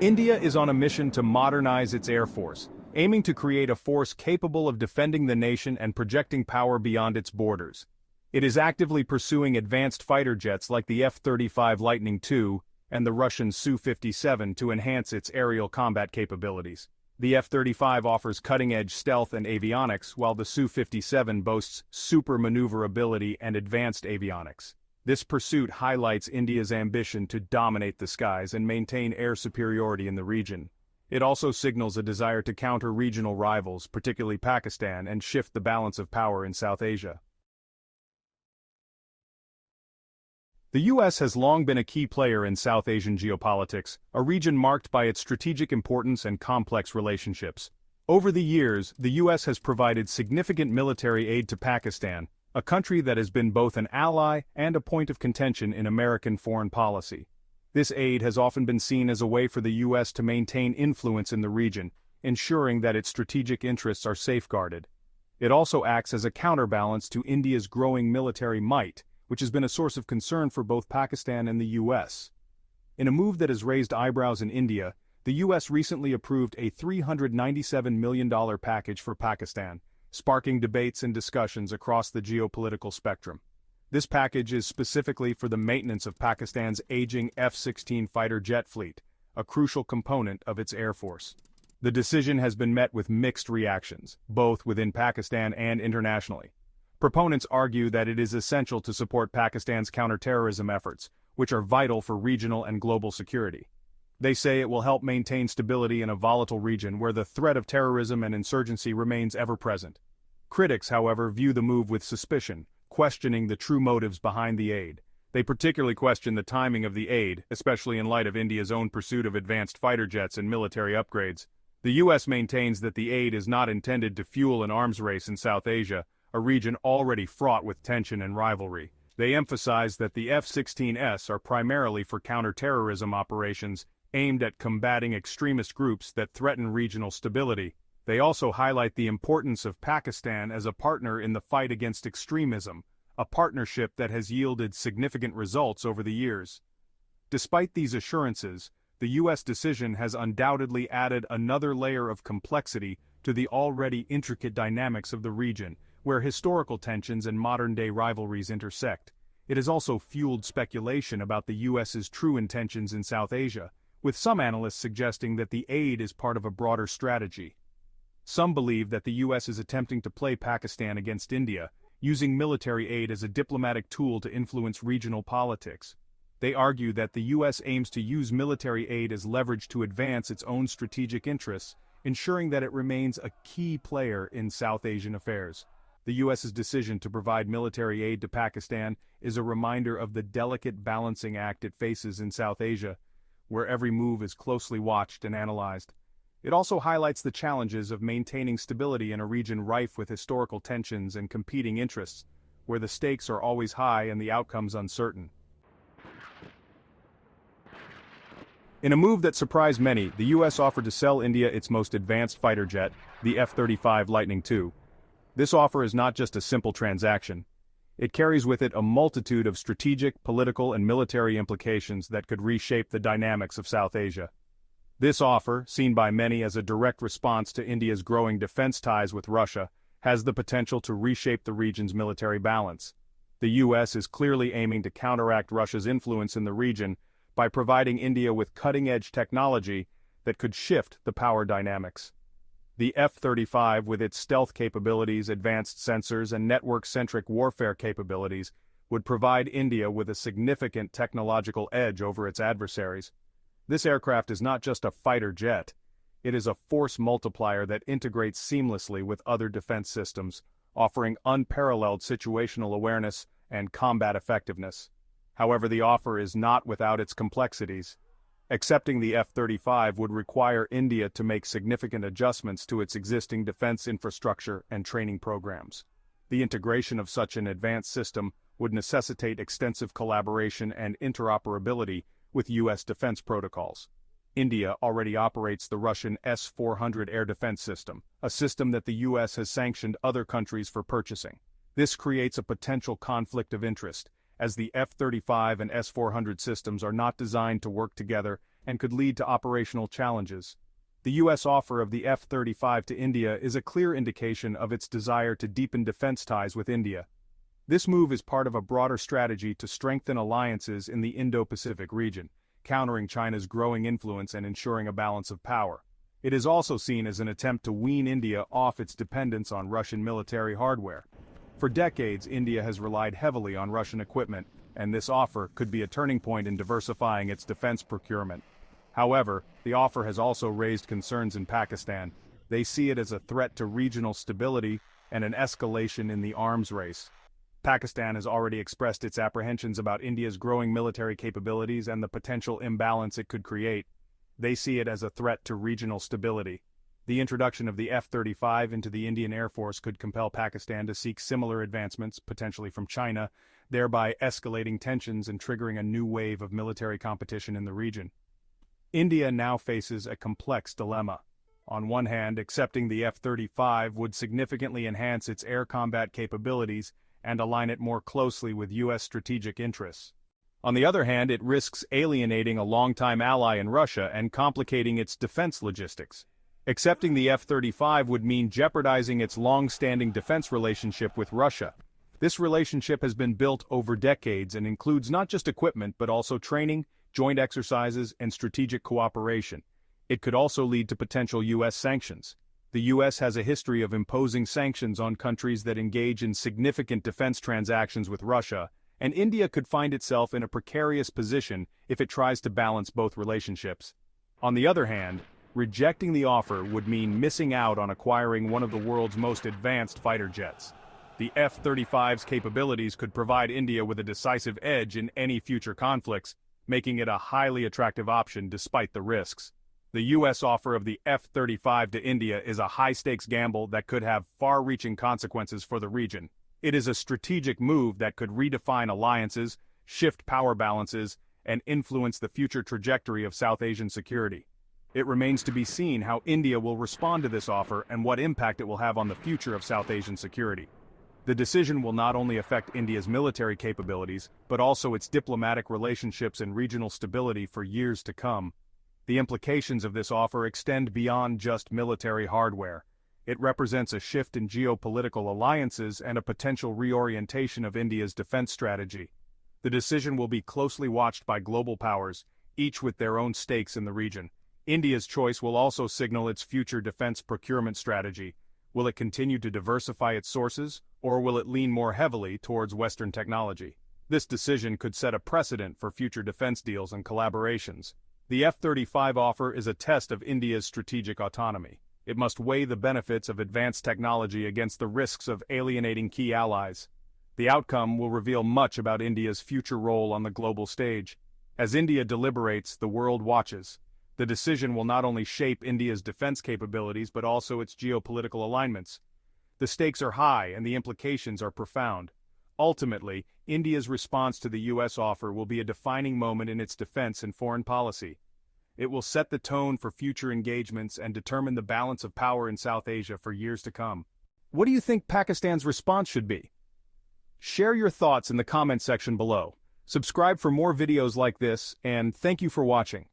India is on a mission to modernize its air force, aiming to create a force capable of defending the nation and projecting power beyond its borders. It is actively pursuing advanced fighter jets like the F-35 Lightning II and the Russian Su-57 to enhance its aerial combat capabilities. The F-35 offers cutting-edge stealth and avionics, while the Su-57 boasts super maneuverability and advanced avionics. This pursuit highlights India's ambition to dominate the skies and maintain air superiority in the region. It also signals a desire to counter regional rivals, particularly Pakistan, and shift the balance of power in South Asia. The U.S. has long been a key player in South Asian geopolitics, a region marked by its strategic importance and complex relationships. Over the years, the U.S. has provided significant military aid to Pakistan, a country that has been both an ally and a point of contention in American foreign policy. This aid has often been seen as a way for the U.S. to maintain influence in the region, ensuring that its strategic interests are safeguarded. It also acts as a counterbalance to India's growing military might, which has been a source of concern for both Pakistan and the U.S. In a move that has raised eyebrows in India, the U.S. recently approved a $397 million package for Pakistan, sparking debates and discussions across the geopolitical spectrum. This package is specifically for the maintenance of Pakistan's aging F-16 fighter jet fleet, a crucial component of its air force. The decision has been met with mixed reactions, both within Pakistan and internationally. Proponents argue that it is essential to support Pakistan's counterterrorism efforts, which are vital for regional and global security. They say it will help maintain stability in a volatile region where the threat of terrorism and insurgency remains ever present. Critics, however, view the move with suspicion, questioning the true motives behind the aid. They particularly question the timing of the aid, especially in light of India's own pursuit of advanced fighter jets and military upgrades. The U.S. maintains that the aid is not intended to fuel an arms race in South Asia, a region already fraught with tension and rivalry. They emphasize that the F-16s are primarily for counterterrorism operations aimed at combating extremist groups that threaten regional stability. They also highlight the importance of Pakistan as a partner in the fight against extremism, a partnership that has yielded significant results over the years. Despite these assurances, the U.S. decision has undoubtedly added another layer of complexity to the already intricate dynamics of the region, where historical tensions and modern-day rivalries intersect. It has also fueled speculation about the U.S.'s true intentions in South Asia, with some analysts suggesting that the aid is part of a broader strategy. Some believe that the U.S. is attempting to play Pakistan against India, using military aid as a diplomatic tool to influence regional politics. They argue that the U.S. aims to use military aid as leverage to advance its own strategic interests, ensuring that it remains a key player in South Asian affairs. The U.S.'s decision to provide military aid to Pakistan is a reminder of the delicate balancing act it faces in South Asia, where every move is closely watched and analyzed. It also highlights the challenges of maintaining stability in a region rife with historical tensions and competing interests, where the stakes are always high and the outcomes uncertain. In a move that surprised many, the U.S. offered to sell India its most advanced fighter jet, the F-35 Lightning II. This offer is not just a simple transaction. It carries with it a multitude of strategic, political, and military implications that could reshape the dynamics of South Asia. This offer, seen by many as a direct response to India's growing defense ties with Russia, has the potential to reshape the region's military balance. The U.S. is clearly aiming to counteract Russia's influence in the region by providing India with cutting-edge technology that could shift the power dynamics. The F-35, with its stealth capabilities, advanced sensors, and network-centric warfare capabilities, would provide India with a significant technological edge over its adversaries. This aircraft is not just a fighter jet. It is a force multiplier that integrates seamlessly with other defense systems, offering unparalleled situational awareness and combat effectiveness. However, the offer is not without its complexities. Accepting the F-35 would require India to make significant adjustments to its existing defense infrastructure and training programs. The integration of such an advanced system would necessitate extensive collaboration and interoperability with U.S. defense protocols. India already operates the Russian S-400 air defense system, a system that the U.S. has sanctioned other countries for purchasing. This creates a potential conflict of interest, as the F-35 and S-400 systems are not designed to work together and could lead to operational challenges. The U.S. offer of the F-35 to India is a clear indication of its desire to deepen defense ties with India. This move is part of a broader strategy to strengthen alliances in the Indo-Pacific region, countering China's growing influence and ensuring a balance of power. It is also seen as an attempt to wean India off its dependence on Russian military hardware. For decades, India has relied heavily on Russian equipment, and this offer could be a turning point in diversifying its defense procurement. However, the offer has also raised concerns in Pakistan. They see it as a threat to regional stability and an escalation in the arms race. Pakistan has already expressed its apprehensions about India's growing military capabilities and the potential imbalance it could create. They see it as a threat to regional stability. The introduction of the F-35 into the Indian Air Force could compel Pakistan to seek similar advancements, potentially from China, thereby escalating tensions and triggering a new wave of military competition in the region. India now faces a complex dilemma. On one hand, accepting the F-35 would significantly enhance its air combat capabilities and align it more closely with U.S. strategic interests. On the other hand, it risks alienating a longtime ally in Russia and complicating its defense logistics. Accepting the F-35 would mean jeopardizing its long-standing defense relationship with Russia. This relationship has been built over decades and includes not just equipment but also training, joint exercises, and strategic cooperation. It could also lead to potential U.S. sanctions. The U.S. has a history of imposing sanctions on countries that engage in significant defense transactions with Russia, and India could find itself in a precarious position if it tries to balance both relationships. On the other hand, rejecting the offer would mean missing out on acquiring one of the world's most advanced fighter jets. The F-35's capabilities could provide India with a decisive edge in any future conflicts, making it a highly attractive option despite the risks. The U.S. offer of the F-35 to India is a high-stakes gamble that could have far-reaching consequences for the region. It is a strategic move that could redefine alliances, shift power balances, and influence the future trajectory of South Asian security. It remains to be seen how India will respond to this offer and what impact it will have on the future of South Asian security. The decision will not only affect India's military capabilities, but also its diplomatic relationships and regional stability for years to come. The implications of this offer extend beyond just military hardware. It represents a shift in geopolitical alliances and a potential reorientation of India's defense strategy. The decision will be closely watched by global powers, each with their own stakes in the region. India's choice will also signal its future defense procurement strategy. Will it continue to diversify its sources, or will it lean more heavily towards Western technology? This decision could set a precedent for future defense deals and collaborations. The F-35 offer is a test of India's strategic autonomy. It must weigh the benefits of advanced technology against the risks of alienating key allies. The outcome will reveal much about India's future role on the global stage. As India deliberates, the world watches. The decision will not only shape India's defense capabilities but also its geopolitical alignments. The stakes are high and the implications are profound. Ultimately, India's response to the U.S. offer will be a defining moment in its defense and foreign policy. It will set the tone for future engagements and determine the balance of power in South Asia for years to come. What do you think Pakistan's response should be? Share your thoughts in the comment section below. Subscribe for more videos like this, and thank you for watching.